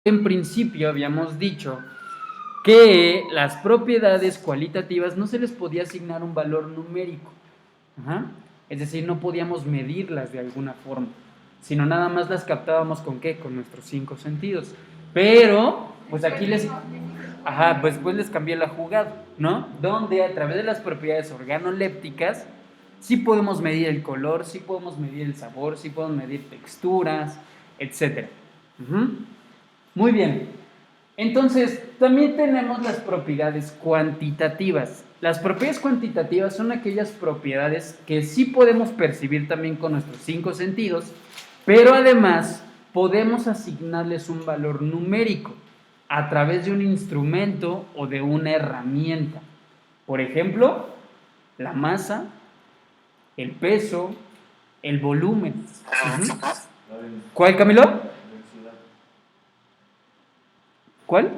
En principio habíamos dicho que las propiedades cualitativas no se les podía asignar un valor numérico. Ajá. Es decir, no podíamos medirlas de alguna forma, sino nada más las captábamos con ¿qué? Con nuestros 5 sentidos. Pero, pues aquí pues les cambié la jugada, ¿no? Donde a través de las propiedades organolépticas sí podemos medir el color, sí podemos medir el sabor, sí podemos medir texturas, etc. Muy bien. Entonces, también tenemos las propiedades cuantitativas. Las propiedades cuantitativas son aquellas propiedades que sí podemos percibir también con nuestros 5 sentidos, pero además podemos asignarles un valor numérico a través de un instrumento o de una herramienta. Por ejemplo, la masa, el peso, el volumen. ¿Cuál, Camilo? ¿Cuál?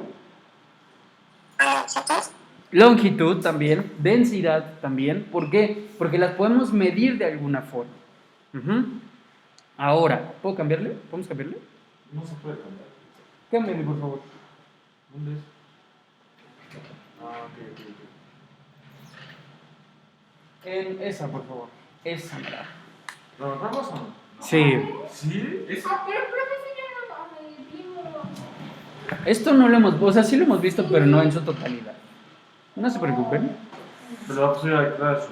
Longitud también, densidad también. ¿Por qué? Porque las podemos medir de alguna forma. Ahora, ¿puedo cambiarle? ¿Podemos cambiarle? No se puede cambiar. Cámbiale, por favor. ¿Dónde es? Ok. En esa, por favor. Esa, mira. ¿Lo agarramos o no? Sí. ¿Sí? Ah, pero profesor, ya no vimos. Esto no lo hemos, o sea, sí lo hemos visto, pero no en su totalidad. No se preocupen. Se lo va a poner a clase.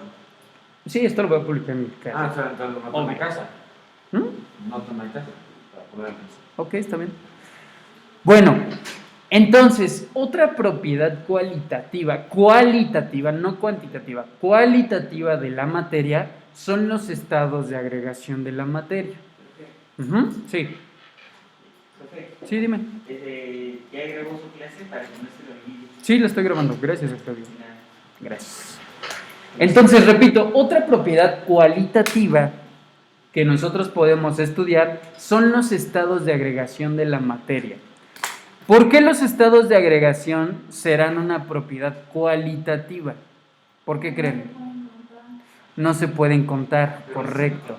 Sí, esto lo voy a publicar en mi canal. Ah, o sea, entonces no toma en casa. ¿Mm? No toma en casa. Para poder pensar. Ok, está bien. Bueno, entonces, otra propiedad cualitativa, no cuantitativa, cualitativa de la materia son los estados de agregación de la materia. Sí. Perfecto. Sí, dime. ¿Ya grabó su clase para que no se lo olvide? Sí, lo estoy grabando. Gracias, Octavio. Gracias. Entonces, repito, otra propiedad cualitativa que nosotros podemos estudiar son los estados de agregación de la materia. ¿Por qué los estados de agregación serán una propiedad cualitativa? ¿Por qué creen? No se pueden contar, correcto.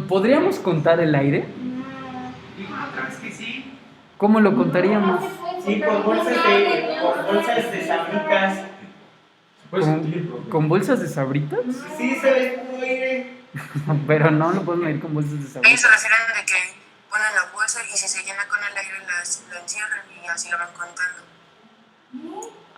¿Podríamos contar el aire? Otra vez que sí. ¿Cómo lo contaríamos? Sí, con bolsas de sabritas. ¿Con bolsas de sabritas? Sí, se ve como aire. Pero no lo podemos medir con bolsas de Ellos sabritas. se refieren de que ponen la bolsa y si se llena con el aire lo encierran y así lo van contando.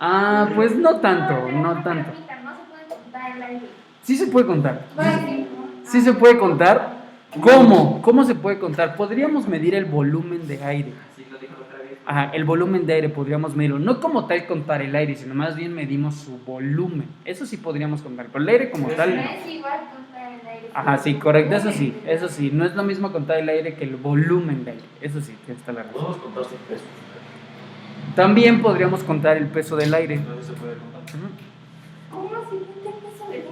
Ah, pues no tanto, no tanto. No se puede contar el aire. Sí se puede contar. Bueno, Sí se puede contar. ¿Cómo? ¿Cómo se puede contar? Podríamos medir el volumen de aire. Así lo dijo otra vez. Ajá, el volumen de aire podríamos medirlo. No como tal contar el aire, sino más bien medimos su volumen. Eso sí podríamos contar, pero el aire como tal no no. es igual contar el aire. Ajá, sí, correcto, eso sí. No es lo mismo contar el aire que el volumen de aire. Eso sí, tienes toda la razón. Podemos contar sin peso. También podríamos contar el peso del aire. Entonces se puede contar. ¿Cómo si no te peso de aire?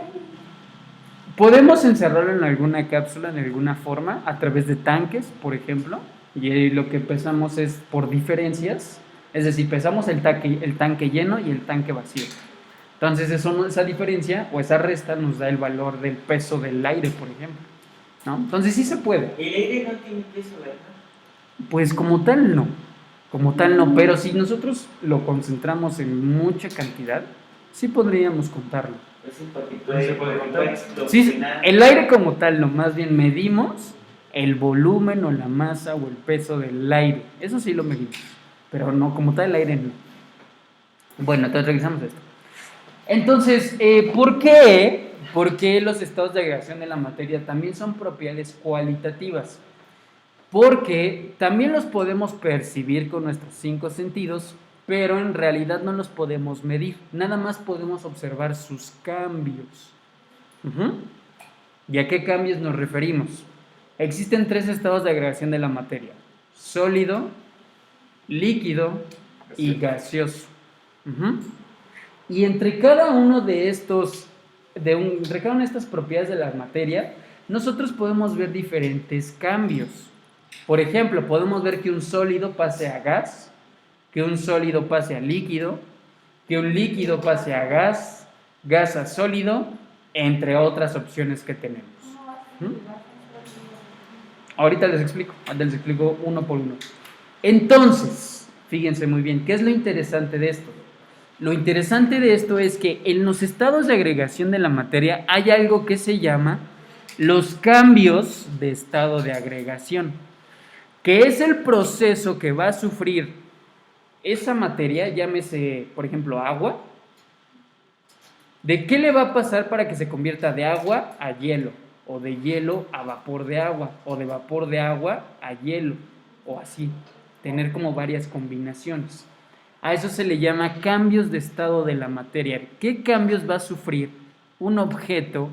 Podemos encerrarlo en alguna cápsula, en alguna forma, a través de tanques, por ejemplo, y lo que pesamos es por diferencias, es decir, pesamos el tanque lleno y el tanque vacío. Entonces esa diferencia o esa resta nos da el valor del peso del aire, por ejemplo, ¿no? Entonces sí se puede. El aire no tiene peso, ¿verdad? Pues como tal no, pero si nosotros lo concentramos en mucha cantidad, sí podríamos contarlo. Pues sí, porque Entonces se puede contar. Sí, el aire como tal, no, más bien medimos el volumen o la masa o el peso del aire. Eso sí lo medimos, pero no, como tal el aire no. Bueno, entonces revisamos esto. Entonces, ¿por qué? ¿Por qué los estados de agregación de la materia también son propiedades cualitativas? Porque también los podemos percibir con nuestros 5 sentidos, pero en realidad no los podemos medir, nada más podemos observar sus cambios. ¿Y a qué cambios nos referimos? Existen 3 estados de agregación de la materia: sólido, líquido y gaseoso. Y entre cada uno de estos, entre cada una de estas propiedades de la materia, nosotros podemos ver diferentes cambios. Por ejemplo, podemos ver que un sólido pase a gas, que un sólido pase a líquido, que un líquido pase a gas, gas a sólido, entre otras opciones que tenemos. Ahorita les explico uno por uno. Entonces, fíjense muy bien, ¿qué es lo interesante de esto? Lo interesante de esto es que en los estados de agregación de la materia hay algo que se llama los cambios de estado de agregación, que es el proceso que va a sufrir esa materia, llámese, por ejemplo, agua. ¿De qué le va a pasar para que se convierta de agua a hielo? O de hielo a vapor de agua, o de vapor de agua a hielo, o así, tener como varias combinaciones. A eso se le llama cambios de estado de la materia. ¿Qué cambios va a sufrir un objeto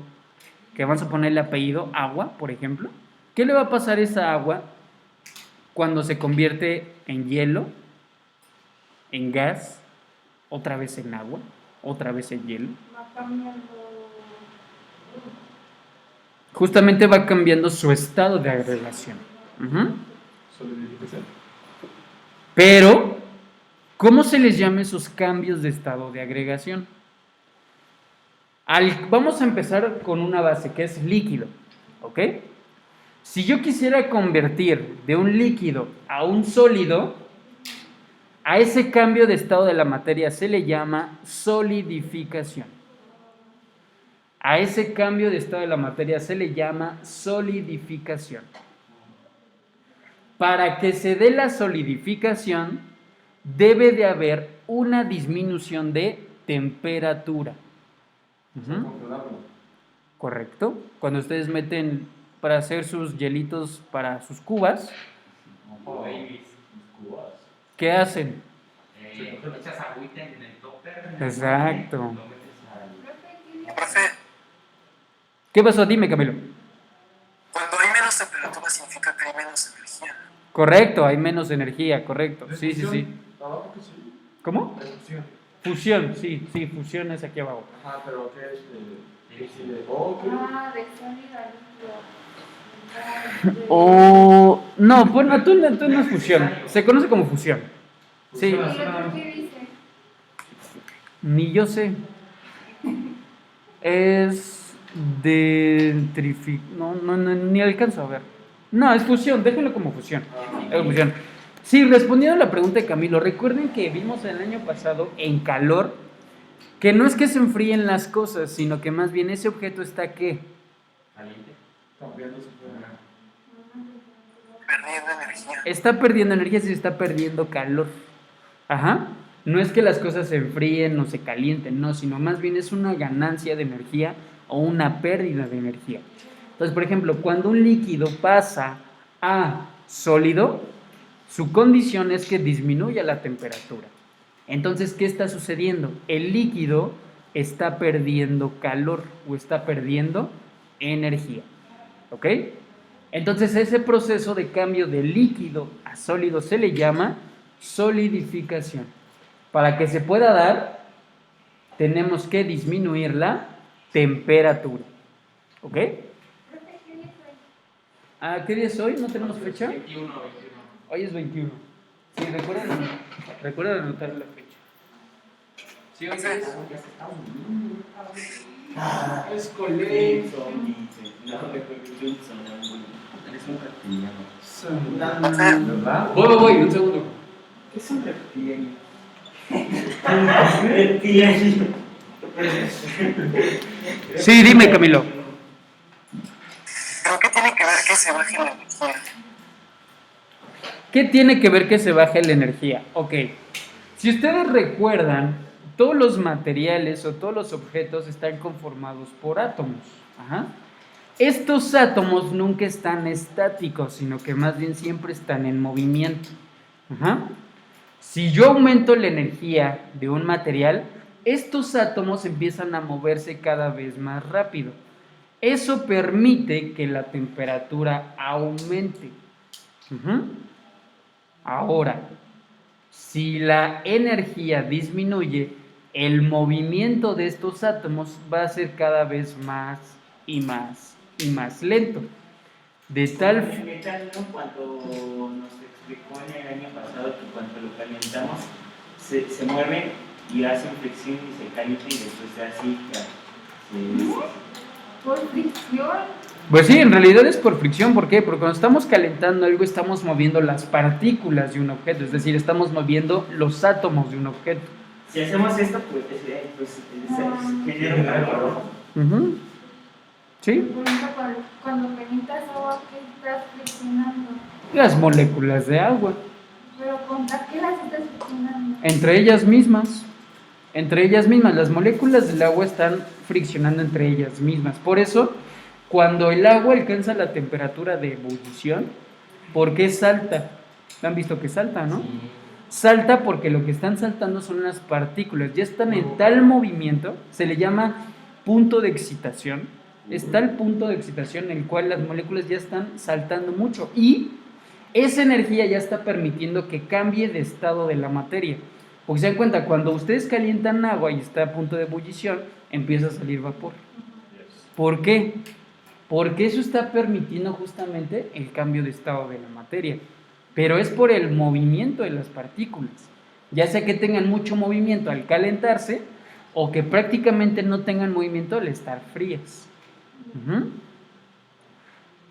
que vamos a ponerle apellido agua, por ejemplo? ¿Qué le va a pasar a esa agua cuando se convierte en hielo, en gas, otra vez en agua, otra vez en hielo? Va cambiando. Justamente va cambiando su estado de agregación. Solidificación. Pero, ¿cómo se les llama esos cambios de estado de agregación? Vamos a empezar con una base que es líquido, ¿ok? Si yo quisiera convertir de un líquido a un sólido, a ese cambio de estado de la materia se le llama solidificación. A ese cambio de estado de la materia se le llama solidificación. Para que se dé la solidificación, debe de haber una disminución de temperatura. Correcto. Cuando ustedes meten para hacer sus hielitos para sus cubas, ¿qué hacen? Echas agüita en el topper. Exacto. Lo metes al... Profe, ¿Qué pasó? Dime, Camilo. cuando hay menos temperatura significa que hay menos energía. Correcto, hay menos energía, correcto. Sí, sí, sí. Abajo que sí. ¿Cómo? Reducción. Fusión, sí, sí, fusión es aquí abajo. Ajá, pero ¿qué es? Sí, de O, ¿qué? Ah, de sólido a líquido. O... No, bueno, tú no es fusión. Se conoce como fusión. Sí. ¿Y eso qué dice? Ni yo sé. Es no, ni alcanzo a ver. No, es fusión, déjenlo como fusión. Es fusión. Sí, respondiendo a la pregunta de Camilo, recuerden que vimos el año pasado en calor que no es que se enfríen las cosas, sino que más bien ese objeto está ¿qué? Caliente. Cambiando su forma. Perdiendo energía. Está perdiendo energía, sí está perdiendo calor. Ajá. No es que las cosas se enfríen o se calienten, no, sino más bien es una ganancia de energía o una pérdida de energía. Entonces, por ejemplo, cuando un líquido pasa a sólido, su condición es que disminuya la temperatura. Entonces, ¿qué está sucediendo? El líquido está perdiendo calor o está perdiendo energía. ¿Ok? Entonces, ese proceso de cambio de líquido a sólido se le llama solidificación. Para que se pueda dar, tenemos que disminuir la temperatura. ¿Ok? Profe, ¿qué dice? ¿Qué día es hoy? ¿No tenemos fecha? 21. Hoy es 21. Sí, recuerden anotar la fecha. Sí, hoy es. Es colegio. Eres un reptiliano. ¿Verdad? Voy, un segundo. ¿Qué es un reptiliano? Reptiliano. Sí, dime, Camilo. ¿Pero qué tiene que ver que se baje la energía? ¿Qué tiene que ver que se baje la energía? Ok. Si ustedes recuerdan, todos los materiales o todos los objetos están conformados por átomos. Ajá. Estos átomos nunca están estáticos, sino que más bien siempre están en movimiento. Ajá. Si yo aumento la energía de un material, estos átomos empiezan a moverse cada vez más rápido. Eso permite que la temperatura aumente. Ujú. Ahora, si la energía disminuye, el movimiento de estos átomos va a ser cada vez más y más y más lento. De tal... El metal, ¿no? Cuando nos explicó en el año pasado que cuando lo calentamos se mueve y hace fricción y se calienta y después se así. ¿Por fricción? Pues sí, en realidad es por fricción. ¿Por qué? Porque cuando estamos calentando algo, estamos moviendo las partículas de un objeto, es decir, estamos moviendo los átomos de un objeto. Si hacemos esto, pues se genera un calor. Ujú. ¿Sí? Por ejemplo, cuando calientas agua, ¿qué estás friccionando? Las moléculas de agua, Pero ¿contra qué las estás friccionando? entre ellas mismas. Entre ellas mismas, las moléculas del agua están friccionando entre ellas mismas. Por eso, cuando el agua alcanza la temperatura de ebullición, ¿por qué salta? ¿Han visto que salta, no? Salta porque lo que están saltando son las partículas. Ya están en tal movimiento, se le llama punto de excitación. Está el punto de excitación en el cual las moléculas ya están saltando mucho. Y esa energía ya está permitiendo que cambie de estado de la materia. Porque se dan cuenta, cuando ustedes calientan agua y está a punto de ebullición, empieza a salir vapor. ¿Por qué? Porque eso está permitiendo justamente el cambio de estado de la materia. Pero es por el movimiento de las partículas. Ya sea que tengan mucho movimiento al calentarse o que prácticamente no tengan movimiento al estar frías. Ujú.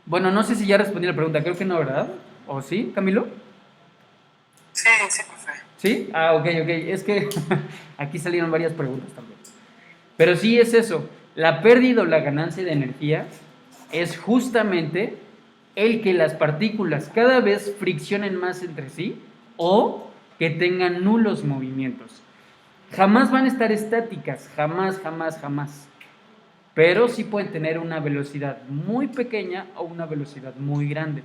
Bueno, no sé si ya respondí la pregunta, creo que no, ¿verdad? ¿O sí, Camilo? Sí, sí, profe. ¿Sí? Ah, ok. Es que aquí salieron varias preguntas también. Pero sí es eso. La pérdida o la ganancia de energía es justamente el que las partículas cada vez friccionen más entre sí o que tengan nulos movimientos. Jamás van a estar estáticas, jamás. Pero sí pueden tener una velocidad muy pequeña o una velocidad muy grande.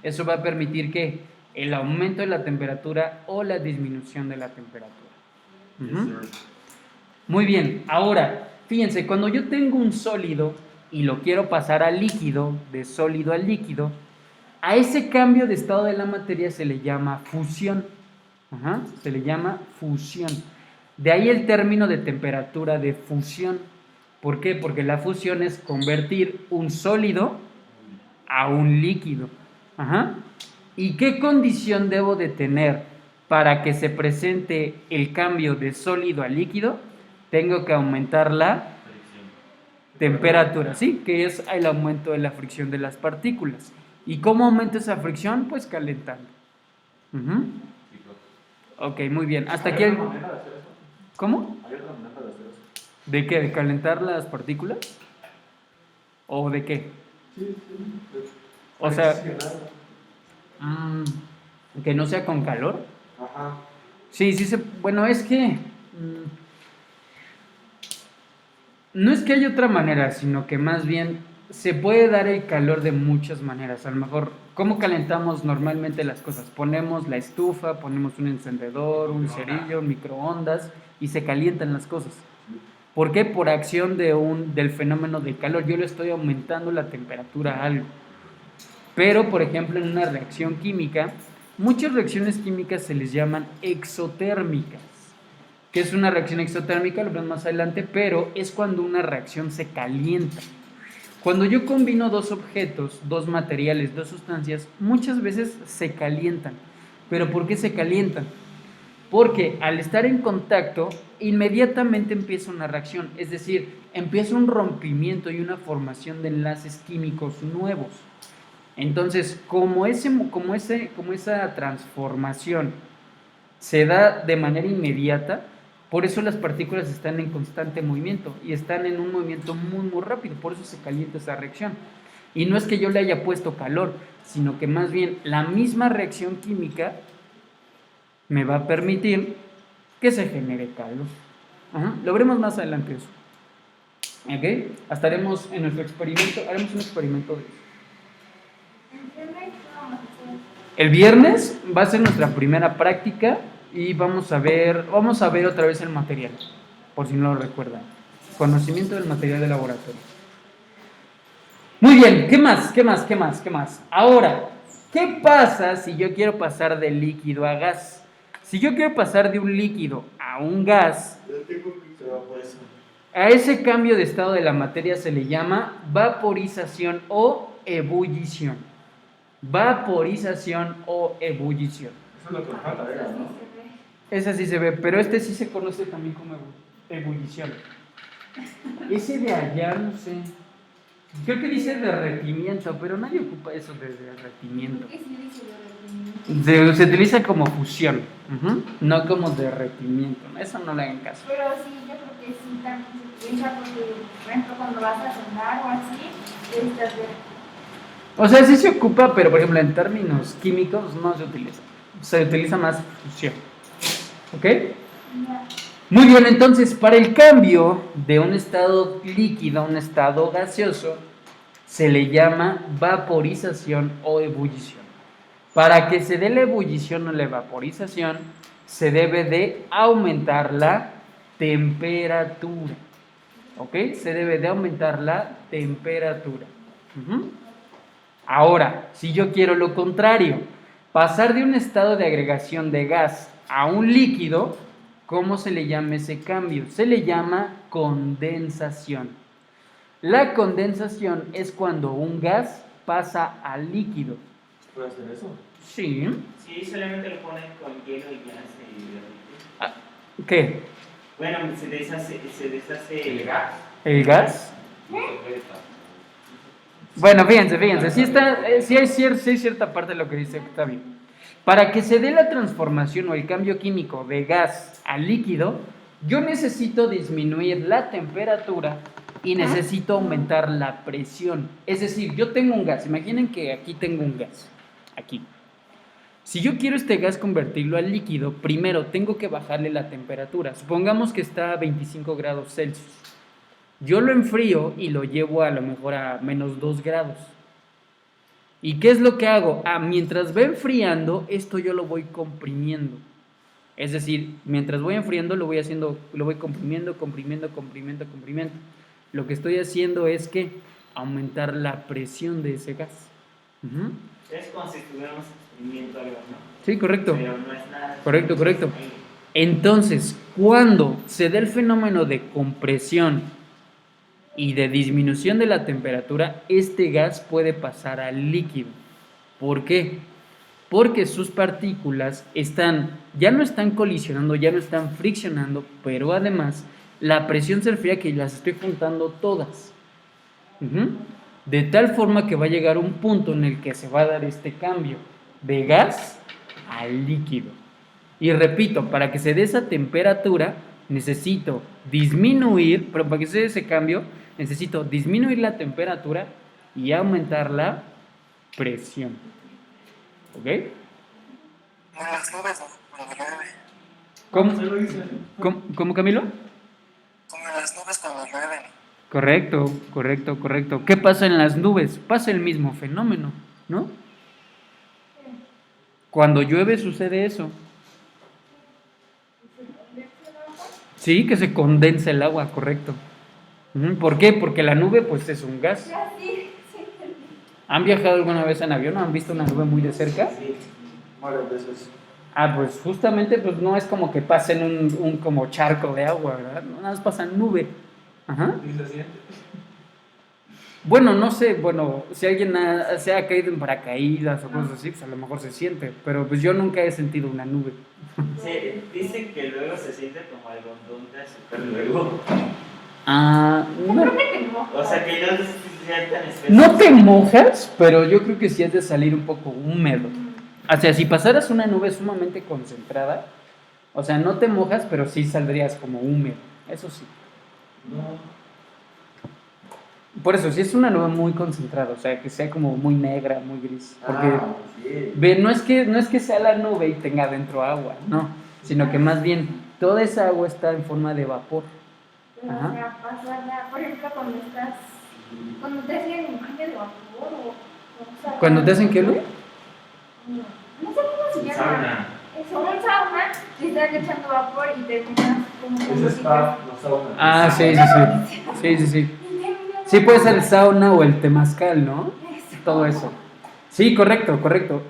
Eso va a permitir que el aumento de la temperatura o la disminución de la temperatura. Ujú. Muy bien, ahora, fíjense, cuando yo tengo un sólido y lo quiero pasar a líquido, de sólido a líquido, a ese cambio de estado de la materia se le llama fusión. Ajá, se le llama fusión. De ahí el término de temperatura de fusión. ¿Por qué? Porque la fusión es convertir un sólido a un líquido. Ajá. ¿Y qué condición debo de tener para que se presente el cambio de sólido a líquido? Tengo que aumentar la temperatura, ¿sí? Que es el aumento de la fricción de las partículas. ¿Y cómo aumenta esa fricción? Pues calentando. Ujú. Ok, muy bien. Hasta aquí. ¿Cómo? ¿Hay otra manera de hacer eso? ¿De qué? ¿De calentar las partículas? ¿O de qué? Sí. O sea, que no sea con calor. Ajá. Sí, bueno, es que no es que haya otra manera, sino que más bien se puede dar el calor de muchas maneras. A lo mejor, ¿cómo calentamos normalmente las cosas? Ponemos la estufa, ponemos un encendedor, un cerillo, un microondas y se calientan las cosas. ¿Por qué? Por acción del fenómeno del calor. Yo le estoy aumentando la temperatura a algo. Pero, por ejemplo, en una reacción química, muchas reacciones químicas se les llaman exotérmicas. ¿Qué es una reacción exotérmica? Lo vemos más adelante, pero es cuando una reacción se calienta. Cuando yo combino dos objetos, dos materiales, dos sustancias, muchas veces se calientan. ¿Pero por qué se calientan? Porque al estar en contacto, inmediatamente empieza una reacción, es decir, empieza un rompimiento y una formación de enlaces químicos nuevos. Entonces, como esa transformación se da de manera inmediata, por eso las partículas están en constante movimiento y están en un movimiento muy rápido, por eso se calienta esa reacción. Y no es que yo le haya puesto calor, sino que más bien la misma reacción química me va a permitir que se genere calor. Ajá. Lo veremos más adelante eso. ¿Ok? Hasta haremos un experimento de eso. El viernes va a ser nuestra primera práctica y vamos a ver otra vez el material, por si no lo recuerdan. Conocimiento del material de laboratorio. Muy bien, ¿qué más? Ahora, ¿qué pasa si yo quiero pasar de líquido a gas? Si yo quiero pasar de un líquido a un gas, a ese cambio de estado de la materia se le llama vaporización o ebullición. Vaporización o ebullición. Eso es lo que nos falta, ¿no? Esa sí se ve, pero este sí se conoce también como ebullición. Ese de allá, no sé. Creo que dice derretimiento, pero nadie ocupa eso de derretimiento. ¿Qué sí dice derretimiento? Se utiliza como fusión, no como derretimiento. Eso no le hagan caso. Pero sí, yo creo que sí también se utiliza porque, por ejemplo, cuando vas a cenar o así, estás de... O sea, sí se ocupa, pero por ejemplo en términos químicos no se utiliza. Se utiliza más fusión. ¿Ok? Ya. Muy bien, entonces para el cambio de un estado líquido a un estado gaseoso se le llama vaporización o ebullición. Para que se dé la ebullición o la vaporización se debe de aumentar la temperatura. ¿Ok? Se debe de aumentar la temperatura. Ujú. Ahora, si yo quiero lo contrario, pasar de un estado de agregación de gas a un líquido, ¿cómo se le llama ese cambio? Se le llama condensación. La condensación es cuando un gas pasa al líquido. ¿Puede hacer eso? Sí. Sí, solamente lo ponen con hielo y ya se derrite. Ah, ¿qué? Bueno, se deshace ¿El gas? ¿El gas? No se puede estar. Bueno, fíjense, sí hay cierta parte de lo que dice Octavio. Para que se dé la transformación o el cambio químico de gas a líquido, yo necesito disminuir la temperatura y necesito aumentar la presión. Es decir, yo tengo un gas, imaginen que aquí tengo un gas, aquí. Si yo quiero este gas convertirlo al líquido, primero tengo que bajarle la temperatura. Supongamos que está a 25 grados Celsius. Yo lo enfrío y lo llevo a lo mejor a menos 2 grados. ¿Y qué es lo que hago? Mientras va enfriando, esto yo lo voy comprimiendo. Es decir, mientras voy enfriando, lo voy comprimiendo. Lo que estoy haciendo es que aumentar la presión de ese gas. Ujú. Es como si estuviéramos exprimiendo algo, ¿no? Sí, correcto. Pero no es nada. Correcto. Entonces, cuando se da el fenómeno de compresión y de disminución de la temperatura, este gas puede pasar al líquido. ¿Por qué? Porque sus partículas ya no están colisionando, ya no están friccionando, pero además la presión se refiere a que las estoy juntando todas. De tal forma que va a llegar un punto en el que se va a dar este cambio de gas a líquido. Y repito, para que se dé esa temperatura, necesito disminuir, pero para que se dé ese cambio, necesito disminuir la temperatura y aumentar la presión. ¿Ok? En las nubes, cuando llueve. ¿Cómo? Se lo dice. ¿Cómo, Camilo? Como en las nubes cuando llueven. Correcto. ¿Qué pasa en las nubes? Pasa el mismo fenómeno, ¿no? Cuando llueve sucede eso. Sí, que se condensa el agua, correcto. ¿Por qué? Porque la nube, pues, es un gas. Ya, sí. ¿Han viajado alguna vez en avión? ¿Han visto una nube muy de cerca? Sí. Varias veces. Pues justamente, pues, no es como que pasen un como charco de agua, ¿verdad? No, nada más pasan nube. Ajá. ¿Y se siente? Bueno, no sé, si alguien se ha caído en paracaídas o cosas así, pues a lo mejor se siente, pero pues yo nunca he sentido una nube. Se dice que luego se siente como algodón de azúcar luego. No, Creo que no. O sea que no sea tan espeso. no te mojas, pero yo creo que sí has de salir un poco húmedo. O sea, si pasaras una nube sumamente concentrada, o sea, no te mojas, pero sí saldrías como húmedo, eso sí. No. Por eso, si es una nube muy concentrada, o sea, que sea como muy negra, muy gris. Porque Sí. no es que sea la nube y tenga dentro agua, no, sino que más bien toda esa agua está en forma de vapor. Pero, Ajá. o sea, pasarla, por ejemplo, cuando te hacen un baño de vapor o sea, ¿Cuando te hacen qué, Lu? No sé cómo se llama. Sauna. Eso, un sauna, te están echando vapor y terminas como con Ese spa, no sauna. Sí. Sí puede ser el sauna o el temazcal, ¿no? Todo eso. Sí, correcto.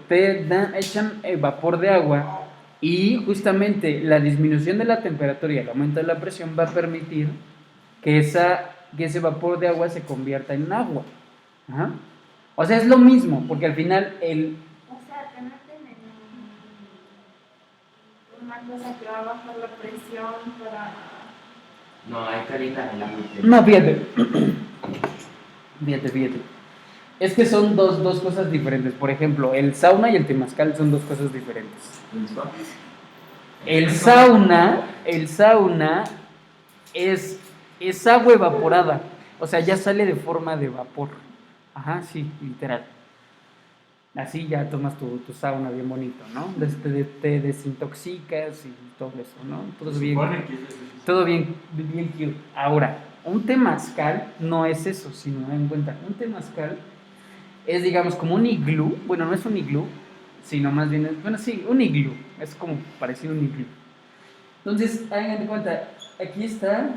Echan el vapor de agua y justamente la disminución de la temperatura y el aumento de la presión va a permitir que ese vapor de agua se convierta en agua. Ajá. O sea, es lo mismo, porque al final O sea, te meten en una cosa que va a bajar la presión para... No, hay calienta el agua. No, fíjate. Fíjate. Es que son dos cosas diferentes. Por ejemplo, el sauna y el temazcal son dos cosas diferentes. El sauna es agua evaporada. O sea, ya sale de forma de vapor. Ajá, sí, literal. Así ya tomas tu sauna bien bonito, ¿no? Te desintoxicas y todo eso, ¿no? Todo bien cute. Ahora, un temazcal no es eso, sino en cuenta. Un temazcal es, digamos, como un iglú. Bueno, no es un iglú, sino más bien sí, un iglú. Es como parecido a un iglú. Entonces, hagan de cuenta, aquí está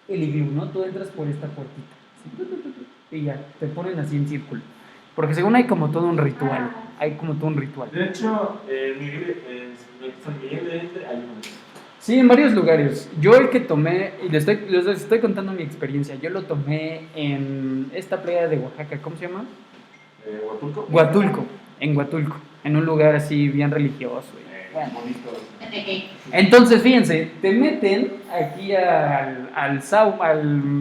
el iglú, ¿no? Tú entras por esta puertita. ¿Sí? Y ya, te ponen así en círculo. Porque según hay como todo un ritual. De hecho, San Miguel de Allende hay uno. Sí, en varios lugares. Yo el que tomé, y les estoy contando mi experiencia, yo lo tomé en esta playa de Oaxaca, ¿cómo se llama? ¿Huatulco? En Huatulco, en un lugar así bien religioso. Bonito. Entonces, fíjense, te meten aquí al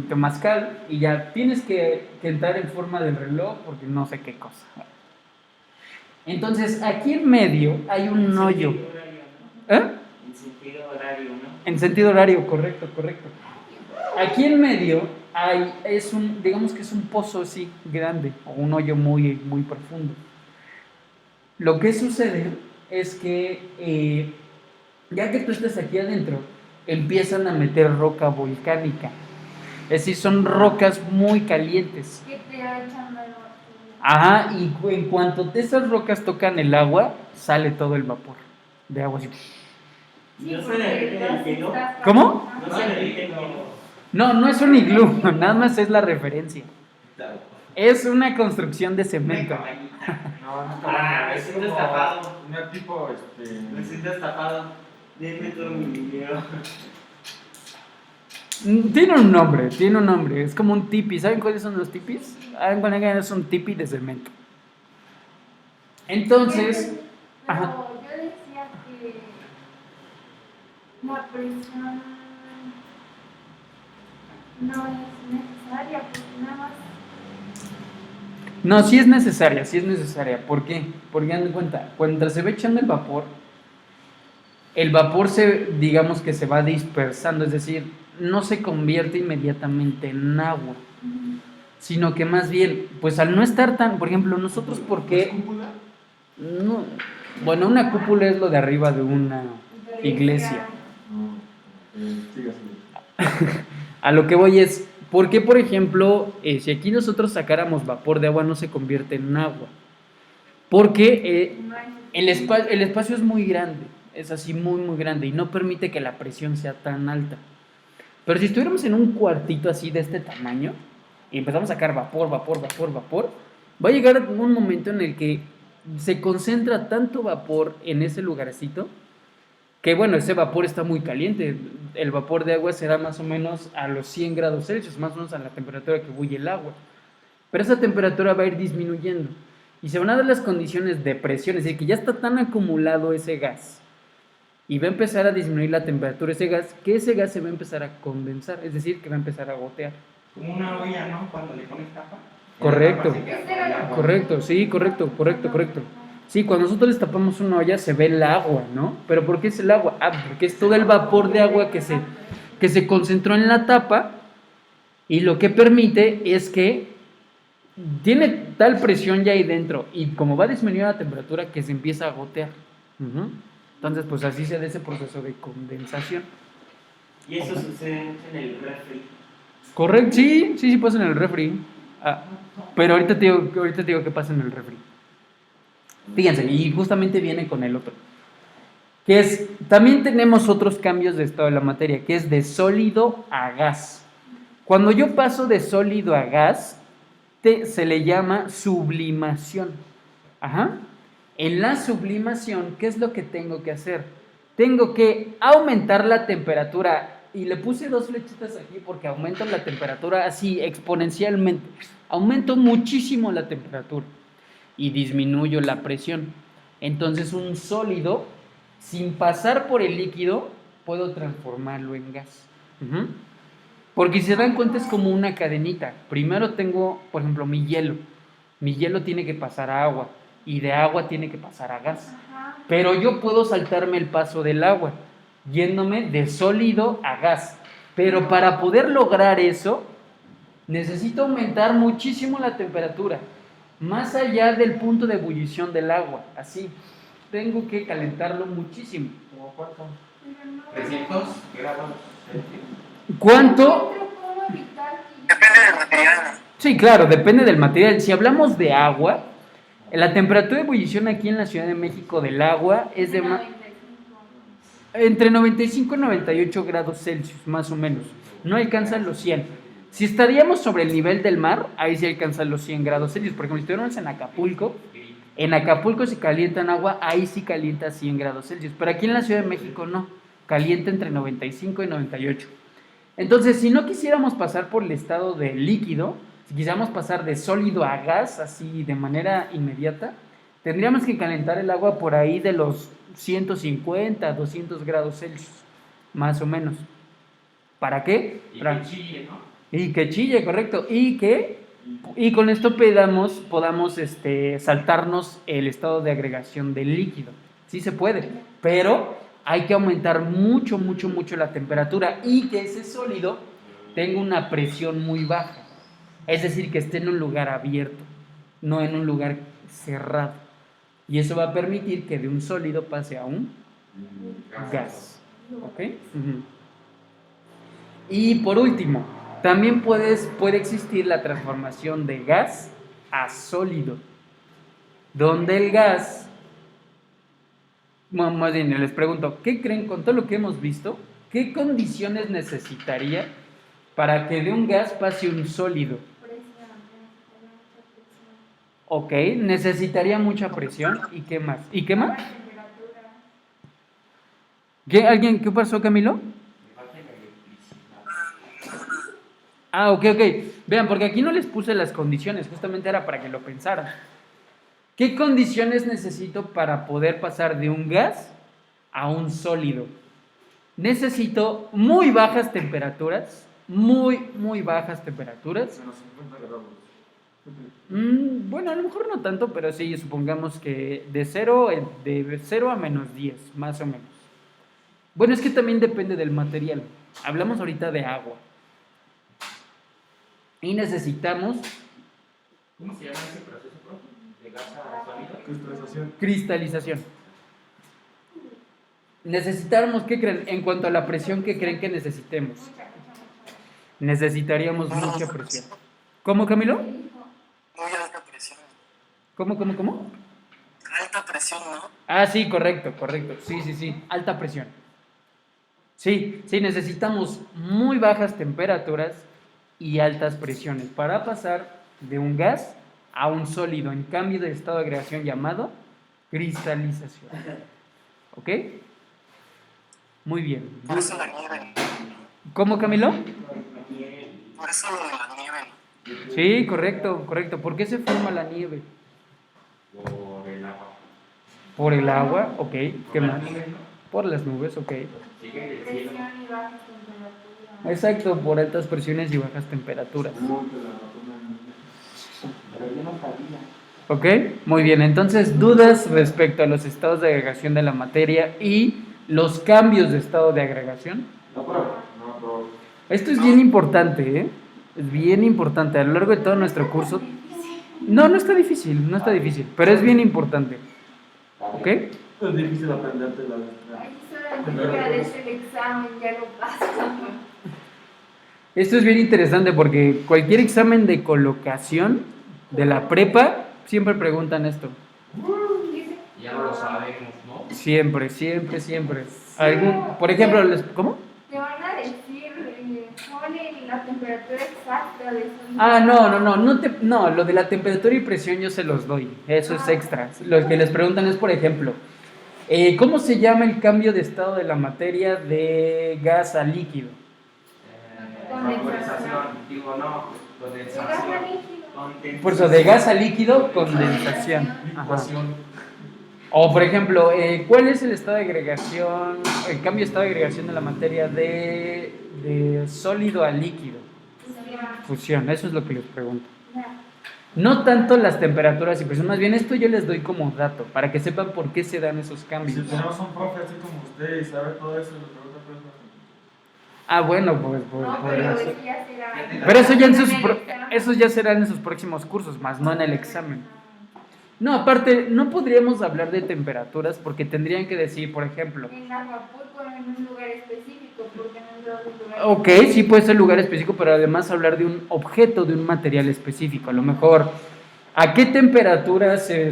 temazcal y ya tienes que entrar en forma del reloj porque no sé qué cosa. Entonces, aquí en medio hay un hoyo. ¿Eh? En sentido horario, ¿no? En sentido horario, correcto. Aquí en medio digamos que es un pozo así grande o un hoyo muy, muy profundo. Lo que sucede es que ya que tú estás aquí adentro, empiezan a meter roca volcánica. Es decir, son rocas muy calientes. Que te echan el Ajá, y en cuanto esas rocas tocan el agua, sale todo el vapor de agua así. ¿No se derrite el hielo? ¿Cómo? ¿No se derrite el hielo? No es un iglú, nada más es la referencia. Es una construcción de cemento. No, me siento estafado. Una tipo, Me siento estafado. Denme todo mi dinero. Tiene un nombre, es como un tipi. ¿Saben cuáles son los tipis? Es un tipi de cemento. Entonces, Pero ajá. yo decía que la presión no es necesaria, porque nada más. No, sí es necesaria. ¿Por qué? Porque dan cuenta, cuando se va echando el vapor digamos que se va dispersando, es decir, no se convierte inmediatamente en agua, sino que más bien, pues al no estar tan, por ejemplo, nosotros, ¿por qué? ¿Cúpula? No, bueno, una cúpula es lo de arriba de una iglesia. No, siga. A lo que voy es, ¿por qué, por ejemplo, si aquí nosotros sacáramos vapor de agua no se convierte en agua? Porque el espacio es muy grande, es así muy, muy grande y no permite que la presión sea tan alta. Pero si estuviéramos en un cuartito así de este tamaño y empezamos a sacar vapor, va a llegar un momento en el que se concentra tanto vapor en ese lugarcito que, bueno, ese vapor está muy caliente. El vapor de agua se da más o menos a los 100 grados Celsius, más o menos a la temperatura que bulle el agua. Pero esa temperatura va a ir disminuyendo y se van a dar las condiciones de presión, es decir, que ya está tan acumulado ese gas y va a empezar a disminuir la temperatura de ese gas, que ese gas se va a empezar a condensar, es decir, que va a empezar a gotear. Como una olla, ¿no? Cuando le pones tapa. Correcto. Correcto. Correcto. Sí, cuando nosotros destapamos una olla se ve el agua, ¿no? ¿Pero por qué es el agua? Porque es todo el vapor de agua que se concentró en la tapa y lo que permite es que tiene tal presión ya ahí dentro y como va a disminuir la temperatura que se empieza a gotear. Entonces, pues así se da ese proceso de condensación. Y eso sucede en el refri. Correcto, sí pasa en el refri. Pero ahorita te digo qué pasa en el refri. Fíjense, y justamente viene con el otro. Que es, también tenemos otros cambios de estado de la materia, que es de sólido a gas. Cuando yo paso de sólido a gas, se le llama sublimación. En la sublimación, ¿qué es lo que tengo que hacer? Tengo que aumentar la temperatura. Y le puse 2 flechitas aquí porque aumento la temperatura así exponencialmente. Aumento muchísimo la temperatura y disminuyo la presión. Entonces un sólido, sin pasar por el líquido, puedo transformarlo en gas. Porque si se dan cuenta es como una cadenita. Primero tengo, por ejemplo, mi hielo. Mi hielo tiene que pasar a agua y de agua tiene que pasar a gas. Ajá. Pero yo puedo saltarme el paso del agua, yéndome de sólido a gas. Pero para poder lograr eso, necesito aumentar muchísimo la temperatura, más allá del punto de ebullición del agua. Así, tengo que calentarlo muchísimo. ¿Cómo cuánto? Pero no. 300 grados. ¿Cuánto? Pero ¿cómo evitar que Depende del material. Sí, claro, depende del material. Si hablamos de agua, la temperatura de ebullición aquí en la Ciudad de México del agua es de 95? entre 95 y 98 grados Celsius, más o menos. No alcanzan los 100. Si estaríamos sobre el nivel del mar, ahí sí alcanzan los 100 grados Celsius. Por ejemplo, si estuviéramos en Acapulco si calientan agua, ahí sí calienta 100 grados Celsius. Pero aquí en la Ciudad de México no, calienta entre 95 y 98. Entonces, si no quisiéramos pasar por el estado de líquido, si quisiéramos pasar de sólido a gas, así de manera inmediata, tendríamos que calentar el agua por ahí de los 150, 200 grados Celsius, más o menos. ¿Para qué? Y Para- que chille, ¿no? Y que chille, correcto. Y con esto podamos saltarnos el estado de agregación del líquido. Sí se puede, pero hay que aumentar mucho, mucho, mucho la temperatura y que ese sólido tenga una presión muy baja. Es decir, que esté en un lugar abierto, no en un lugar cerrado. Y eso va a permitir que de un sólido pase a un gas. ¿Ok? Ujú. Y por último, también puede existir la transformación de gas a sólido, donde el gas, bueno, más bien les pregunto, ¿qué creen con todo lo que hemos visto? ¿Qué condiciones necesitaría para que de un gas pase un sólido? Ok, necesitaría mucha presión. ¿Y qué más? ¿Y qué más? Temperatura. ¿Qué pasó, Camilo? Me falta la electricidad. Ah, ok. Vean, porque aquí no les puse las condiciones, justamente era para que lo pensaran. ¿Qué condiciones necesito para poder pasar de un gas a un sólido? Necesito muy bajas temperaturas, muy bajas temperaturas. Menos 50 grados. Bueno, a lo mejor no tanto, pero sí, supongamos que de 0 a menos 10, más o menos. Bueno, es que también depende del material. Hablamos ahorita de agua. Y necesitamos ¿Cómo se llama ese proceso, profe? ¿De gas a sólido? Cristalización. cristalización. Necesitamos, ¿qué creen? En cuanto a la presión, ¿qué creen que necesitemos? Necesitaríamos mucha presión. ¿Cómo, Camilo? Muy alta presión. ¿Cómo? Alta presión, ¿no? Ah, sí, correcto. Sí. Alta presión. Sí, necesitamos muy bajas temperaturas y altas presiones para pasar de un gas a un sólido en cambio de estado de agregación llamado cristalización. ¿Ok? Muy bien. Por eso la nieve. ¿Cómo, Camilo? Por eso lo de la nieve. Sí, correcto. ¿Por qué se forma la nieve? Por el agua. Por el agua, ok. ¿Qué más? Las nubes, ¿no? Por las nubes, ok. Sí, que del cielo. Presión y bajas temperaturas. Exacto, por altas presiones y bajas temperaturas. Pero yo no sabía. ¿Ok? Muy bien, entonces dudas respecto a los estados de agregación de la materia y los cambios de estado de agregación. No, pero. Esto es bien importante, ¿eh? Es bien importante a lo largo de todo nuestro curso. No está difícil, pero es bien importante. ¿Ok? Es difícil aprenderte la letra. Ay, solamente agradece el examen, ya lo paso. Esto es bien interesante porque cualquier examen de colocación de la prepa siempre preguntan esto. Ya no lo sabemos, ¿no? Siempre. Por ejemplo, ¿cómo? Te van a decir, ponle la temperatura exacta de eso. Ah, no, lo de la temperatura y presión yo se los doy, eso es extra. Lo que les preguntan es, por ejemplo, ¿cómo se llama el cambio de estado de la materia de gas a líquido? Condensación. Digo, no, condensación. Por eso, de gas a líquido, condensación. Ajá. Licuación. O por ejemplo, ¿cuál es el estado de agregación, el cambio de estado de agregación de la materia de sólido a líquido? Fusión, eso es lo que les pregunto. No tanto las temperaturas y presión, más bien esto yo les doy como dato, para que sepan por qué se dan esos Si cambios. tenemos un profe así como usted y sabe todo eso, le pregunta pues no. Ah, bueno, pues No, podría pero ser. eso ya será. Pero eso ya en sus el examen. eso ya será en sus próximos cursos, más no en el examen. No, aparte, no podríamos hablar de temperaturas porque tendrían que decir, por ejemplo, En Acapulco, en un lugar específico, porque no en todos los lugares. ok, sí puede ser lugar específico, pero además hablar de un objeto, de un material específico. A lo mejor, ¿a qué temperatura se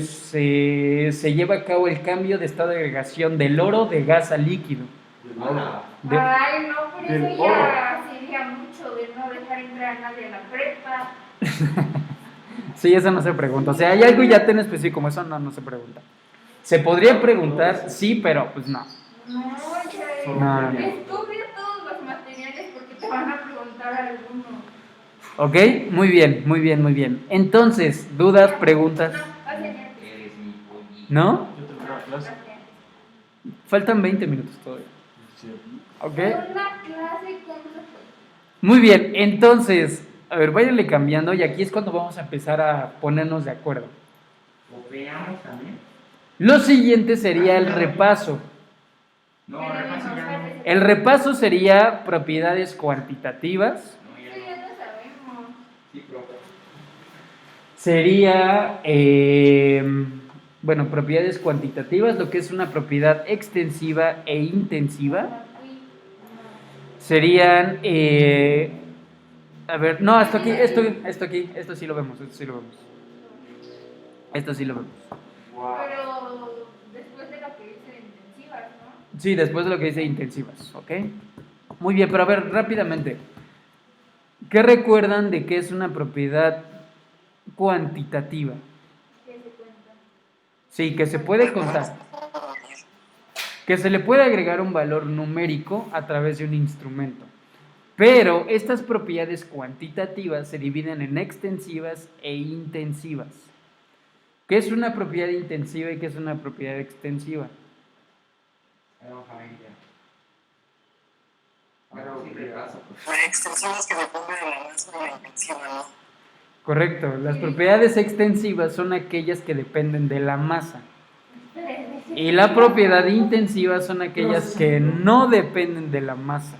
lleva a cabo el cambio de estado de agregación del oro de gas a líquido? De- Ay, no, por Del eso ya sería mucho de no dejar entrar a nadie a la prepa. Sí, eso no se pregunta. O sea, hay algo ya tan específico como eso, no se pregunta. Se podría preguntar, sí, pero pues no. No, ya No. estudia todos los materiales porque te van a preguntar algunos. ¿Ok? Muy bien, muy bien, muy bien. Entonces, dudas, preguntas, No, o sea, ya. Eres mi pollito. ¿no? Yo tendré la clase. Faltan 20 minutos todavía. Sí. ¿Ok? Una clase con Muy bien, entonces, a ver, váyanle cambiando y aquí es cuando vamos a empezar a ponernos de acuerdo. ¿O veamos también? Lo siguiente sería el repaso. No, repaso ya no. El repaso sería propiedades cuantitativas. No, Eso ya no. ya lo sabemos. Sí, profe. Sería, bueno, propiedades cuantitativas, lo que es una propiedad extensiva e intensiva. Serían, a ver, no, esto sí lo vemos, esto sí lo vemos. Esto sí lo vemos. Wow. Pero después de lo que dice intensivas, ¿no? Sí, después de lo que dice intensivas, ¿ok? Muy bien, pero a ver, rápidamente. ¿Qué recuerdan de qué es una propiedad cuantitativa? ¿Qué se cuenta? Sí, que se puede contar. Que se le puede agregar un valor numérico a través de un instrumento. Pero estas propiedades cuantitativas se dividen en extensivas e intensivas. ¿Qué es una propiedad intensiva y qué es una propiedad extensiva? Vamos a ver ya. Pero, Sí, repaso, pues. La extensión es que depende de la masa de la intensiva, ¿no? Correcto, las propiedades extensivas son aquellas que dependen de la masa. Y la propiedad intensiva son aquellas que no dependen de la masa.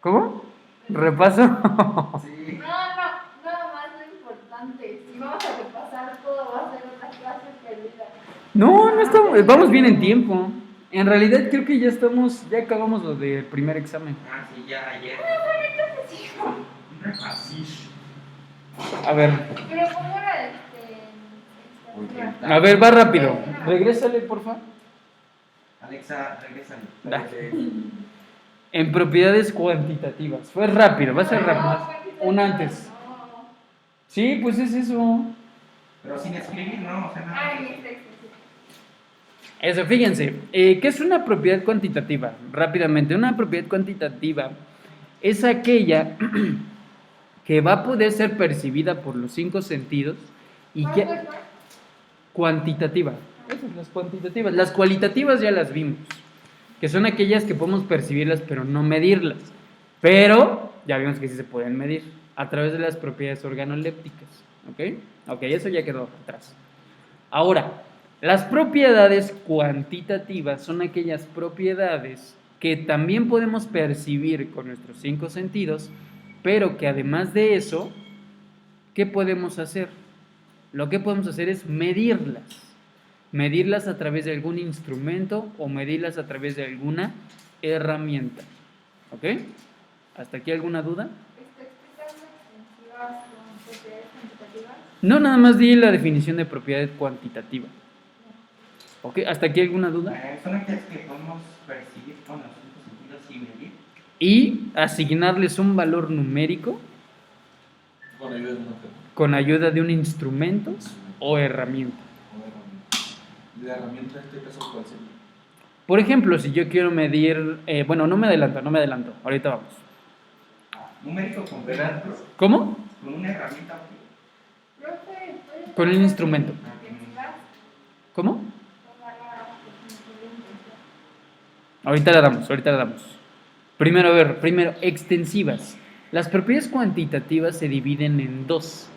¿Cómo? ¿Repaso? Sí. No, nada más lo importante. Si vamos a repasar todo, va a ser una clase perdida. No estamos, vamos bien en tiempo. En realidad creo que ya acabamos lo del primer examen. Ah, sí, ya ayer. Un repasís. A ver, Pero ¿cómo era extensiva? a ver, va rápido. Regrésale, por favor. Alexa, regresa. En propiedades cuantitativas. Fue rápido, va a ser rápido. Un antes. No. Sí, pues es eso. Pero sin escribir, no, o sea, nada. Ay, está extensiva. Eso, fíjense, ¿qué es una propiedad cuantitativa? Rápidamente, una propiedad cuantitativa es aquella que va a poder ser percibida por los 5 sentidos y que ¿Cuál? cuantitativa. Esas las cuantitativas. Las cualitativas ya las vimos, que son aquellas que podemos percibirlas pero no medirlas. Pero ya vimos que sí se pueden medir a través de las propiedades organolépticas. ¿Ok? Ok, eso ya quedó atrás. Ahora, las propiedades cuantitativas son aquellas propiedades que también podemos percibir con nuestros 5 sentidos, pero que además de eso, ¿qué podemos hacer? Lo que podemos hacer es medirlas. Medirlas a través de algún instrumento o medirlas a través de alguna herramienta. ¿Ok? ¿Hasta aquí alguna duda? ¿Está explicando extensivas con propiedades cuantitativas? No, nada más di la definición de propiedad cuantitativa. ¿Ok? ¿Hasta aquí alguna duda? Son aquellas que podemos percibir con los 5 sentidos y medir. Y asignarles un valor numérico Con ayuda de un objeto. con ayuda de un instrumento o herramienta. O herramienta. ¿Y la herramienta en este caso cuál sería? Por ejemplo, si yo quiero medir, bueno, no me adelanto, ahorita vamos. Numérico con pedatos, ¿Cómo? con una herramienta. Profe, ¿puede Con un ser instrumento. extensivas? ¿Cómo? Ahorita la damos. Primero, a ver, extensivas. Las propiedades cuantitativas se dividen en dos: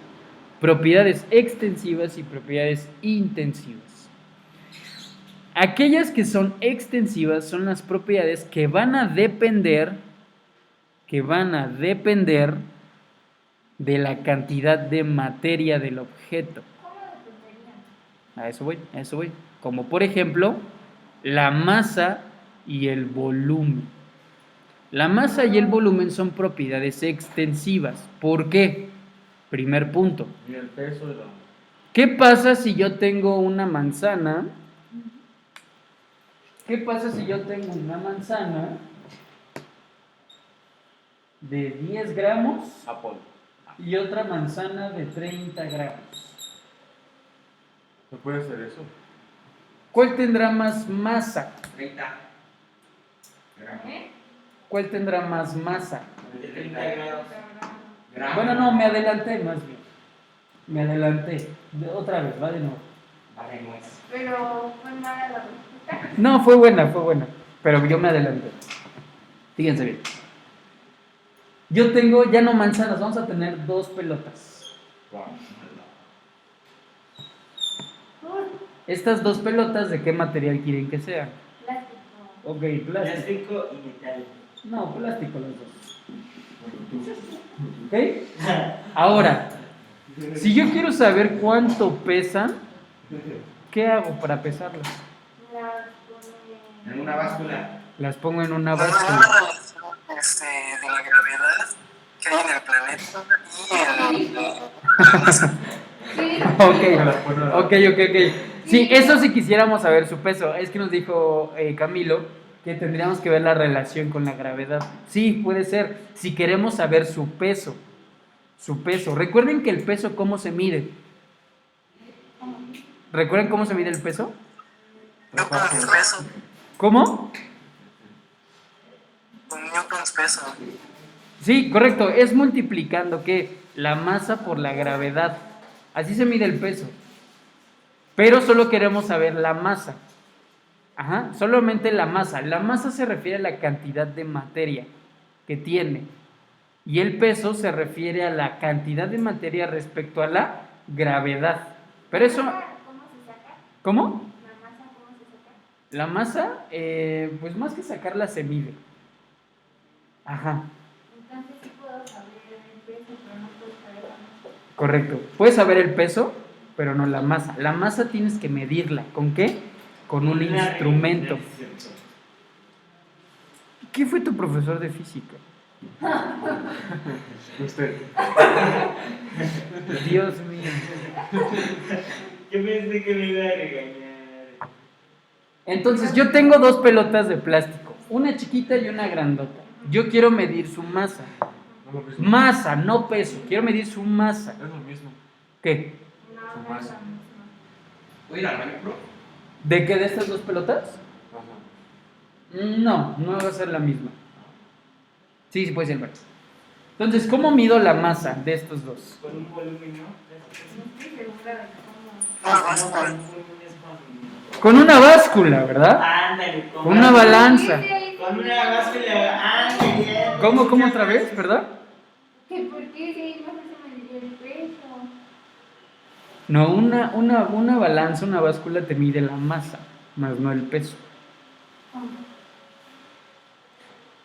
propiedades extensivas y propiedades intensivas. Aquellas que son extensivas son las propiedades que van a depender de la cantidad de materia del objeto. A eso voy. Como por ejemplo, la masa y el volumen. La masa y el volumen son propiedades extensivas. ¿Por qué? Primer punto. Y el peso de la... ¿Qué pasa si yo tengo una manzana? ¿Qué pasa si yo tengo una manzana de 10 gramos Apolo. y otra manzana de 30 gramos? ¿No puede ser eso? ¿Cuál tendrá más masa? 30 gramos. ¿Cuál tendrá más masa? De 30 grados. Gramos. Bueno, no, me adelanté más bien. Me adelanté. Otra vez, va de nuevo. Vale, no es. Pero fue mala la respuesta. No, fue buena. Pero yo me adelanté. Fíjense bien. Yo tengo ya no manzanas, vamos a tener 2 pelotas. Wow. Estas 2 pelotas, ¿de qué material quieren que sean? Plástico. Ok, plástico. Plástico y metal. No, plástico los dos. ¿Ok? Ahora, si yo quiero saber cuánto pesan, ¿qué hago para pesarlas? En una báscula. Las pongo en una No hay una báscula. relación de la gravedad que hay en el planeta y la masa. Ok. Sí, eso si quisiéramos saber su peso. Es que nos dijo Camilo que tendríamos que ver la relación con la gravedad. Sí, puede ser. Si queremos saber su peso. Recuerden que el peso, ¿cómo se mide? ¿Recuerdan cómo se mide el peso? Newtons peso. ¿Cómo? Un Newtons peso. Sí, correcto. Es multiplicando ¿qué? La masa por la gravedad. Así se mide el peso. Pero solo queremos saber la masa. Ajá, solamente la masa. La masa se refiere a la cantidad de materia que tiene. Y el peso se refiere a la cantidad de materia respecto a la gravedad. Pero eso... ¿Cómo se saca? ¿Cómo? ¿La masa cómo se saca? La masa, pues más que sacarla se mide. Ajá, Entonces sí puedo saber el peso, pero no puedo saber la masa. correcto. Puedes saber el peso, pero no la masa. La masa tienes que medirla. ¿Con qué? Con un instrumento. ¿Qué fue tu profesor de física? Usted. Dios mío. Yo pensé que me iba a regañar. Entonces, yo tengo 2 pelotas de plástico, una chiquita y una grandota. Yo quiero medir su masa. No lo mismo. Masa, no peso. Quiero medir su masa. Es lo mismo. ¿Qué? No, Su no es masa. la misma. ¿Voy a ir al baño, bro? ¿De qué? ¿De estas 2 pelotas? Ajá. No va a ser la misma. Sí, puede ser. Entonces, ¿cómo mido la masa de estos dos? Con un volumen, ¿no? No estoy segura de cómo. Una báscula. Con una báscula, ¿verdad? Ándale, con Con una balanza. Con una báscula. Ándale. ¿Cómo otra vez, verdad? ¿Qué por qué? Si no se me dio el peso. No, una balanza, una báscula te mide la masa, más no el peso.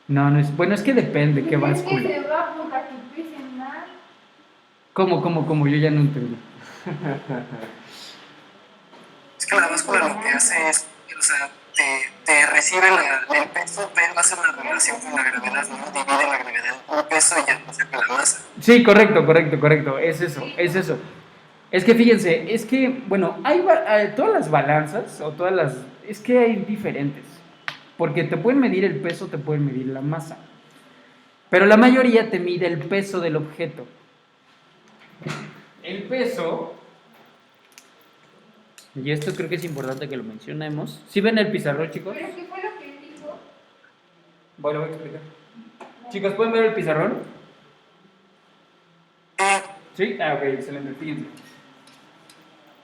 No es... Bueno, es que depende qué Es que báscula. se va para que pesen más. ¿Cómo? Yo ya no entendí. Es que la báscula lo que hace es, o sea, te recibe el peso, pero hace una relación con la gravedad, ¿no? Divide la gravedad en un peso y ya te saca la masa. Sí, correcto. Es eso. Es que fíjense, bueno, hay todas las balanzas, es que hay diferentes. Porque te pueden medir el peso, te pueden medir la masa. Pero la mayoría te mide el peso del objeto. El peso, y esto creo que es importante que lo mencionemos. ¿Sí ven el pizarrón, chicos? ¿Pero qué fue lo que él dijo? Bueno, voy a explicar. Chicos, ¿pueden ver el pizarrón? ¿Sí? Ok, excelente, fíjense.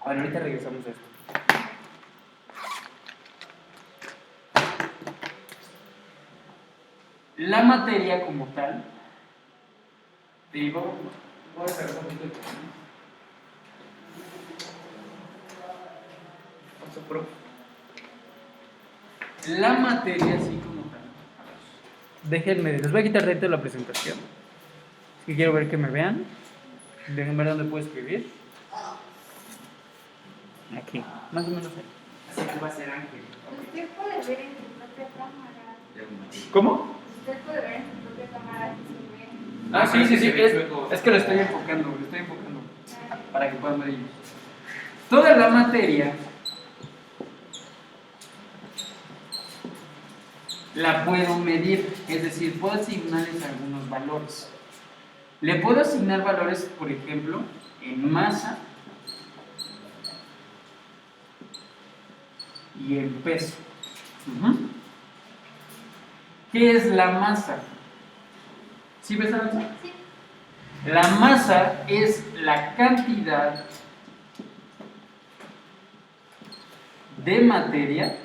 Bueno, ahorita regresamos a esto. la materia como tal, te digo, voy a cerrar un poquito el teléfono. Paso pro. La materia así como tal. Déjenme, les voy a quitar dentro de la presentación. Es que quiero ver que me vean. Déjenme ver dónde puedo escribir. Aquí, más o menos ahí. Así que va a ser Ángel. Usted puede ver en su propia cámara. ¿Cómo? Usted puede ver en su propia cámara si se ve. Ah, sí, sí, sí. Es que lo estoy enfocando, para que puedan ver ellos. Toda la materia la puedo medir, es decir, puedo asignarles algunos valores. Le puedo asignar valores, por ejemplo, en masa y en peso. ¿Qué es la masa? ¿Sí ves, Aranza? Sí. La masa es la cantidad de materia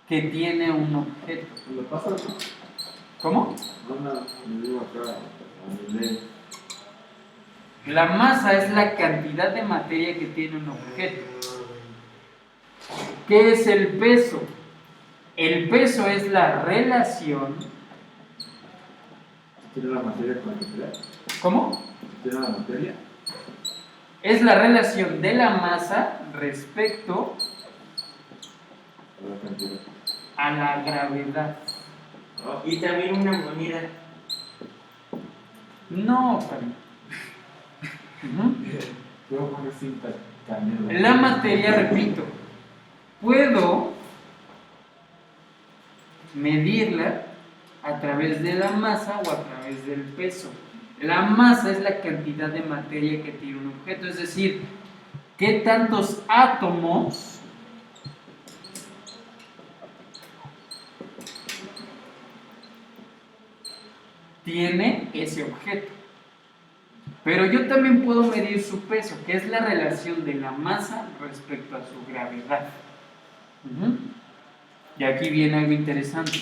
que tiene un objeto. ¿Lo pasas? ¿Cómo? Me digo acá, a mi ley. La masa es la cantidad de materia que tiene un objeto. ¿Qué es el peso? El peso es la relación. ¿Tiene la materia con la cantidad? ¿Cómo? ¿Tiene la materia? Es la relación de la masa respecto ¿O la cantidad? a la gravedad. Y también una moneda. No, Fabi. Puedo poner cinta canela. La materia, repito, puedo medirla a través de la masa o a través del peso. La masa es la cantidad de materia que tiene un objeto, es decir, qué tantos átomos tiene ese objeto. Pero yo también puedo medir su peso, que es la relación de la masa respecto a su gravedad. Y aquí viene algo interesante.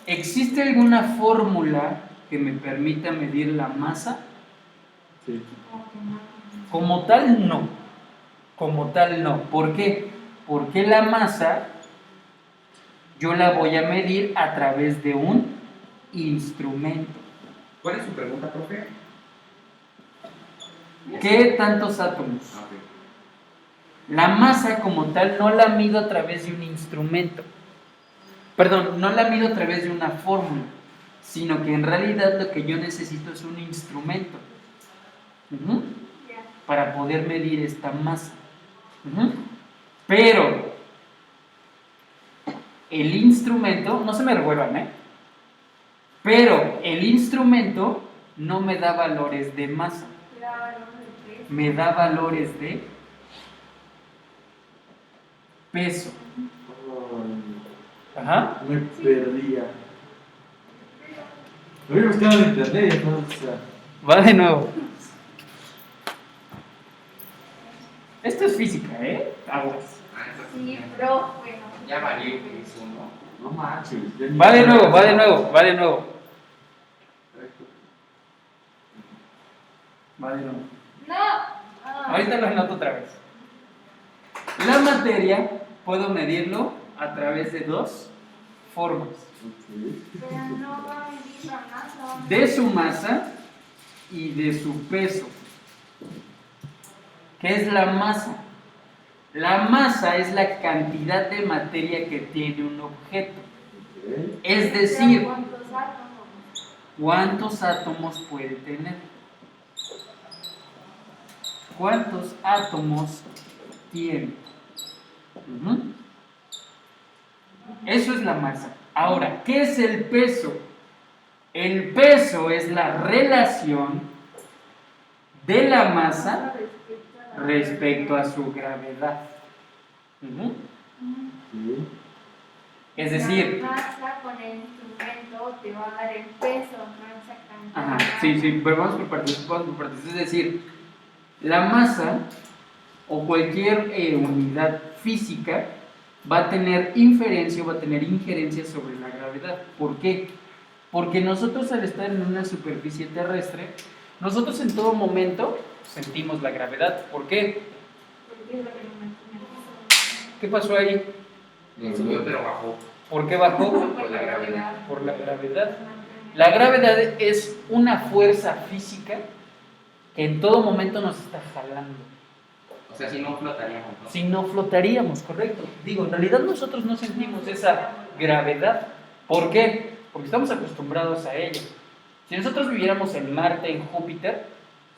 ¿Existe alguna fórmula que me permita medir la masa? Sí. Como tal, no. Como tal, no. ¿Por qué? Porque la masa yo la voy a medir a través de un instrumento. ¿Cuál es su pregunta, profe? ¿Qué tantos átomos? Ah, ok. La masa como tal no la mido a través de un instrumento. Perdón, no la mido a través de una fórmula, sino que en realidad lo que yo necesito es un instrumento para poder medir esta masa. Pero el instrumento, no se me revuelvan, pero el instrumento no me da valores de masa, me da valores de peso. Ajá. Me perdía. Lo había buscado en internet y entonces, o sea, Va de nuevo. Esto es física, Aguas. Ah, esa Sí, sí. profe. Ya valió eso, ¿no? no manches. ya ni- Va de nuevo, va de nuevo, va de nuevo. Va de nuevo. No. Ahorita lo anoto otra vez. La materia puedo medirlo a través de dos formas. Ok. Pero no va a medir la masa. De su masa y de su peso. ¿Qué es la masa? La masa es la cantidad de materia que tiene un objeto. Ok. Es decir, ¿Cuántos átomos? ¿cuántos átomos puede tener? ¿Cuántos átomos tiene? Eso es la masa. Ahora, ¿qué es el peso? El peso es la relación de la masa respecto a su gravedad. Sí. Es decir, La masa con el instrumento te va a dar el peso, no exactamente. ajá, sí, pero vamos por partes, Es decir, la masa o cualquier unidad física va a tener inferencia o va a tener injerencia sobre la gravedad. ¿Por qué? Porque nosotros al estar en una superficie terrestre, nosotros en todo momento sentimos la gravedad. ¿Por qué? Porque es lo que nos mantiene. ¿Qué pasó ahí? Lo subió, pero bajó. ¿Por qué bajó? Por la gravedad. Por la gravedad. La gravedad es una fuerza física que en todo momento nos está jalando. O sea, si no flotaríamos, ¿no? Si no flotaríamos, correcto. Digo, en realidad nosotros no sentimos esa gravedad. ¿Por qué? Porque estamos acostumbrados a ella. Si nosotros viviéramos en Marte, en Júpiter,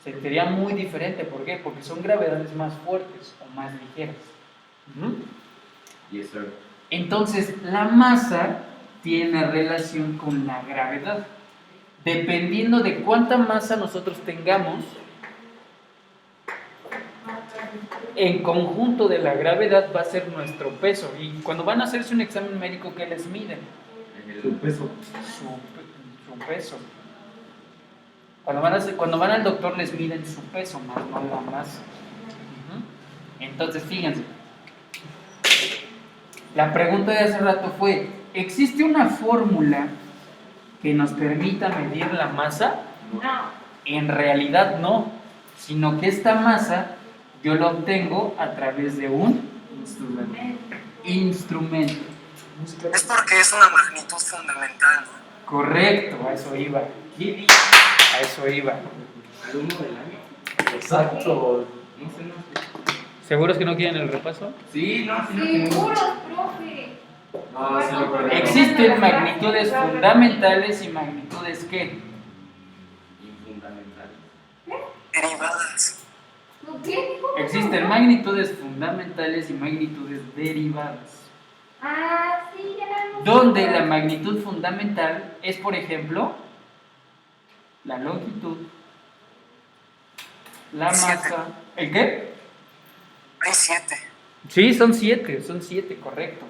sería muy diferente. ¿Por qué? Porque son gravedades más fuertes o más ligeras. ¿Mm? Yes, sir. Entonces, la masa tiene relación con la gravedad. Dependiendo de cuánta masa nosotros tengamos, en conjunto de la gravedad va a ser nuestro peso. Y cuando van a hacerse un examen médico, ¿qué les miden? Su peso. Su peso. Cuando van al doctor les miden su peso, más no la masa. Entonces, fíjense. La pregunta de hace rato fue, ¿existe una fórmula que nos permita medir la masa? No. En realidad no, sino que esta masa yo la obtengo a través de un instrumento. Es porque es una magnitud fundamental, ¿no? Correcto, a eso iba. A eso iba. Alumno del año. Exacto. No sé. ¿Seguros que no quieren el repaso? Sí, no, sí, no. Seguros, profe. No, sí lo creo. Existen magnitudes fundamentales y magnitudes ¿qué? Infundamentales. Derivadas. ¿Qué dijo? Existen magnitudes fundamentales y magnitudes derivadas. Ah, sí, ya la hemos Donde visto. la magnitud fundamental es, por ejemplo, la longitud, la masa. ¿El qué? Hay 7. Sí, son siete, correcto.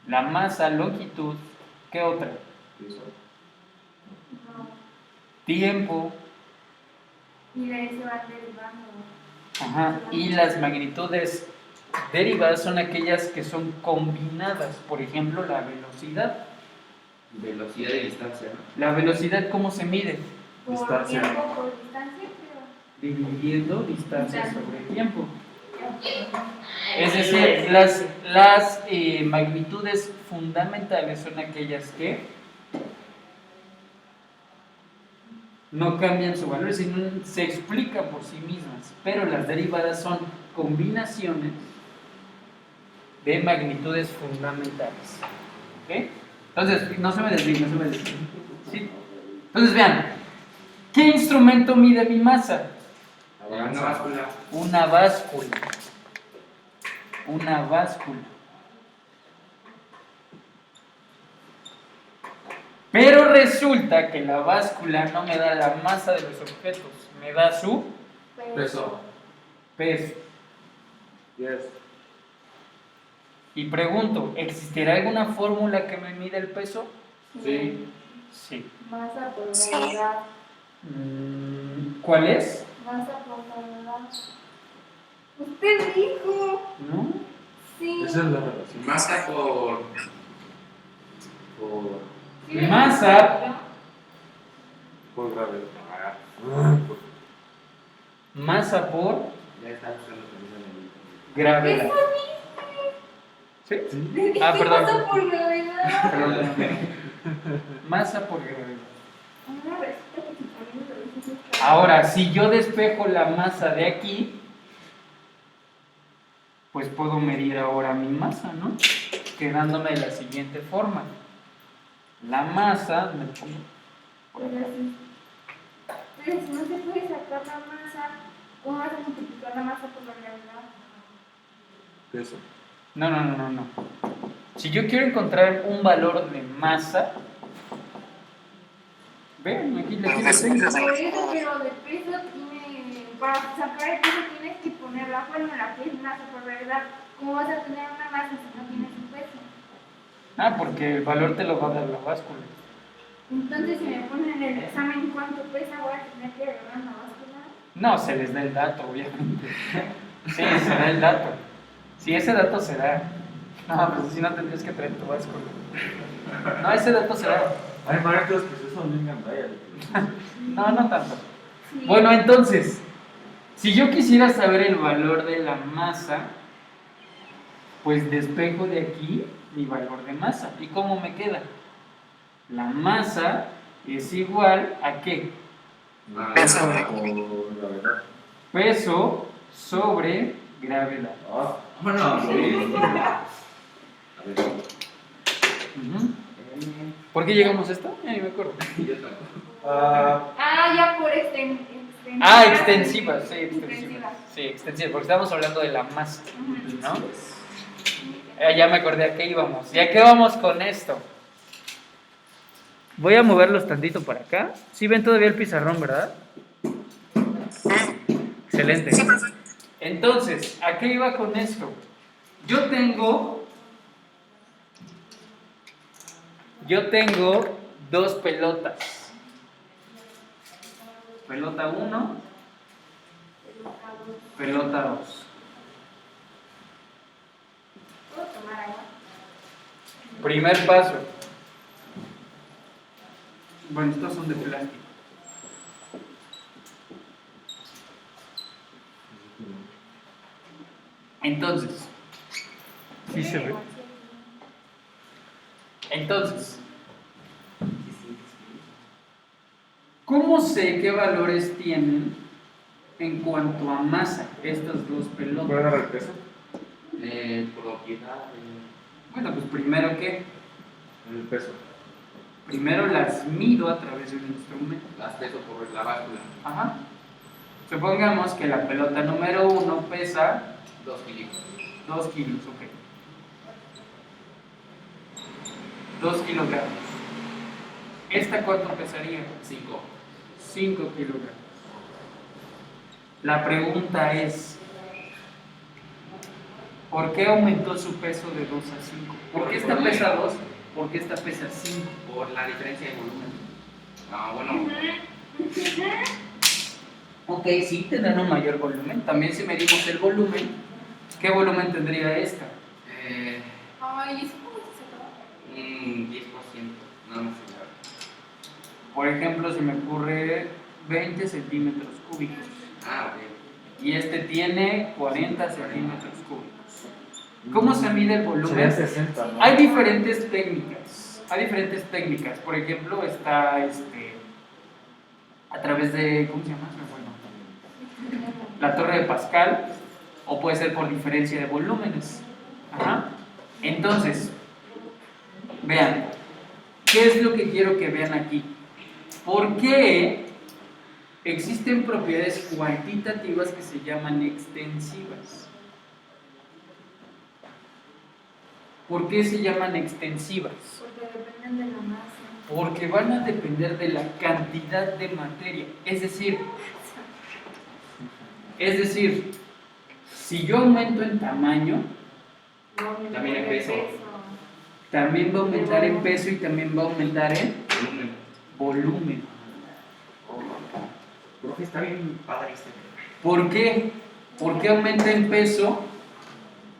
La masa, longitud, ¿qué otra? No. Tiempo, Y de ahí se van derivando. ajá, y las magnitudes derivadas son aquellas que son combinadas. Por ejemplo, la velocidad. Velocidad de distancia, ¿no? ¿La velocidad cómo se mide? Por Distancia. tiempo, por distancia, Dividiendo distancia sobre tiempo. pero. Es decir, las magnitudes fundamentales son aquellas que no cambian su valor, sino se explican por sí mismas. Pero las derivadas son combinaciones de magnitudes fundamentales. ¿Ok? Entonces, no se me desvíen, ¿sí? Entonces, vean, ¿qué instrumento mide mi masa? Una báscula. Una báscula. Una báscula. Pero resulta que la báscula no me da la masa de los objetos, me da su Peso. peso. Yes. Y pregunto, ¿existirá alguna fórmula que me mida el peso? Sí. Sí. Masa por Sí. gravedad. ¿Cuál es? Masa por gravedad. Usted dijo. ¿No? Sí. Esa es la relación. Masa por. Sí. Masa. Por gravedad. Masa por Ya está usando el gravedad. Eso ¿Sí? Le dije Ah, perdón. masa por gravedad. Perdón. Masa por gravedad. Una receta que se pone en los ojos. Ahora, si yo despejo la masa de aquí, pues puedo medir ahora mi masa, ¿no? Quedándome de la siguiente forma. La masa, me pongo por acá. Pero si no se puede sacar la masa, ¿cómo vas a multiplicar la masa por la gravedad? Peso. No. Si yo quiero encontrar un valor de masa, ven, aquí lo tengo. Por eso, pero de peso tiene. Para sacar el peso tienes que poner la fórmula, que es masa por gravedad. ¿Cómo vas a tener una masa si no tienes un peso? Ah, porque el valor te lo va a dar la báscula. Entonces, si me ponen en el examen cuánto pesa, voy a tener que agarrar la báscula. No, se les da el dato, obviamente. Sí, se da el dato. Sí, ese dato se da. No, pues si no tendrías que traer tu báscula. No, ese dato se da. Hay maestros que se son bien gandallas. No, no tanto. Sí. Bueno, entonces, si yo quisiera saber el valor de la masa, pues despejo de aquí mi valor de masa. ¿Y cómo me queda? La masa es igual a ¿qué? Peso. O la verdad. Peso sobre gravedad. Ah, Bueno, sí. A ver. Ujú. ¿Por qué llegamos a esto? Ya ni me acuerdo. Yo tampoco. Ya por extensiva. Ah, extensivas, sí, extensivas. Extensivas. Sí, extensivas, porque estamos hablando de la masa, Ujú. ¿no? Ya me acordé a qué íbamos. ¿Y a qué vamos con esto? Voy a moverlos tantito para acá. Sí ven todavía el pizarrón, ¿verdad? Excelente. Sí, profe. Entonces, ¿a qué iba con esto? Yo tengo dos pelotas. Pelota 1, pelota 2. ¿Puedo tomar agua? Primer paso. Bueno, estos son de plástico. Entonces, ¿sí se ve? Entonces, ¿cómo sé qué valores tienen en cuanto a masa estas dos ¿pueden dar pelotas? el peso? Propiedad. Bueno, pues primero ¿qué? El peso. Primero las mido a través de un instrumento. Las peso por la báscula. Ajá. Supongamos que la pelota número 1 pesa 2 kilos. 2 kilos, ok. 2 kilogramos. ¿Esta cuánto pesaría? 5. 5 kilogramos. La pregunta es, ¿por qué aumentó su peso de 2 a 5? ¿Por qué esta pesa 2? ¿Por qué esta pesa 5? Por la diferencia de volumen. Ah, bueno. Ok, sí, tendrán un mayor volumen. También si medimos el volumen, ¿qué volumen tendría esta? Ay, ¿eso cómo se saca? Un 10%. No, no sé. Por ejemplo, se me ocurre 20 centímetros cúbicos. Ah, ok. Y este tiene 40 centímetros cúbicos. ¿Cómo se mide el volumen? Serían 60, ¿no? Hay diferentes técnicas. Por ejemplo, está a través de, ¿cómo se llama? Bueno, la torre de Pascal, o puede ser por diferencia de volúmenes. Ajá. Entonces, vean, ¿qué es lo que quiero que vean aquí? ¿Por qué existen propiedades cuantitativas que se llaman extensivas? ¿Por qué se llaman extensivas? Porque dependen de la masa. Porque van a depender de la cantidad de materia. Es decir, si yo aumento en tamaño, También en peso. también va a aumentar en peso y también va a aumentar en Volumen. volumen. Profe, está bien padre este. ¿Por qué? ¿Por qué aumenta en peso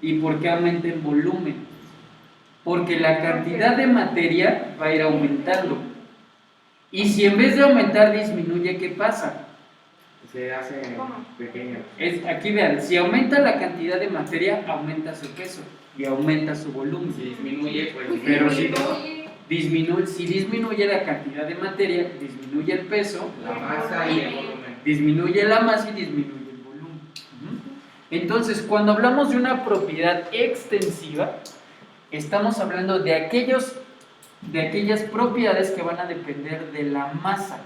y por qué aumenta en volumen? Porque la cantidad de materia va a ir aumentando. Y si en vez de aumentar disminuye, ¿qué pasa? Se hace ¿Cómo? pequeño. Aquí vean, si aumenta la cantidad de materia, aumenta su peso y aumenta su volumen. Si disminuye, pues. Pero si Disminuye. si disminuye la cantidad de materia, disminuye el peso, La masa y el volumen. disminuye la masa y disminuye el volumen. Ujú. Entonces, cuando hablamos de una propiedad extensiva, estamos hablando de aquellas propiedades que van a depender de la masa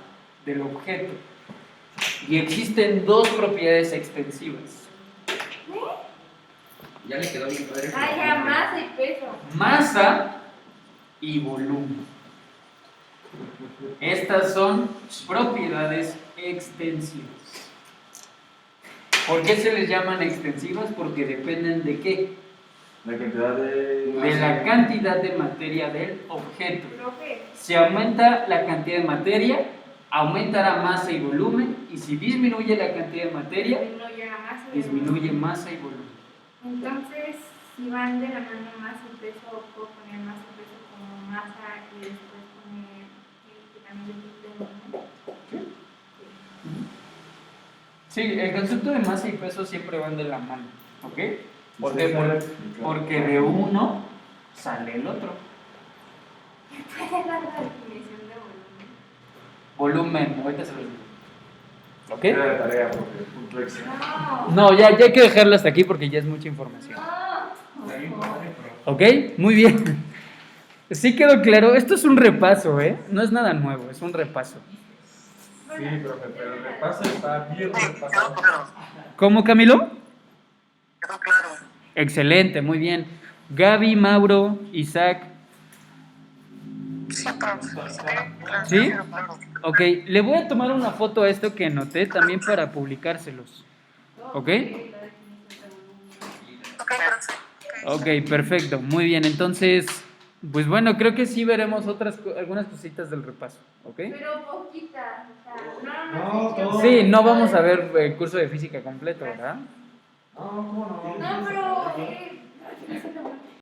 del objeto. Y existen dos propiedades extensivas: Ya le quedó bien padre. Ya, masa y peso. masa y volumen. Estas son propiedades extensivas. ¿Por qué se les llaman extensivas? Porque dependen de qué? La cantidad de... De la cantidad de materia del objeto. Profe, Si aumenta la cantidad de materia, aumentará masa y volumen, y si disminuye la cantidad de materia, Disminuye la masa. disminuye masa y volumen. Entonces, si van de la mano masa y peso, puedo poner masa y peso como masa y después poner que también le quiten. Sí, el concepto de masa y peso siempre van de la mano, ¿ok? ¿Por qué? Porque de uno sale el otro. ¿Puedes dar la definición de volumen? Volumen, ahorita se los digo. ¿Ok? Era de tarea porque punto extra. No. No, ya hay que dejarlo hasta aquí porque ya es mucha información. No. ¿Ok? Muy bien. Sí quedó claro. Esto es un repaso, ¿eh? No es nada nuevo, es un repaso. Sí, profe, pero el repaso está bien Sí, quedó repasado. claro, ¿Cómo, Camilo? quedó claro. Excelente, muy bien. Gaby, Mauro, Isaac. Sí, profe, quedó claro, ¿Sí? quedó claro. Ok, le voy a tomar una foto a esto que anoté también para publicárselos. ¿Ok? Ok, profe. Ok, perfecto, muy bien. Entonces, pues bueno, creo que sí veremos algunas cositas del repaso. ¿Ok? Pero poquitas, o sea, No, todo. Sí, no vamos a ver el curso de física completo, ¿verdad? No, ¿cómo no? No, pero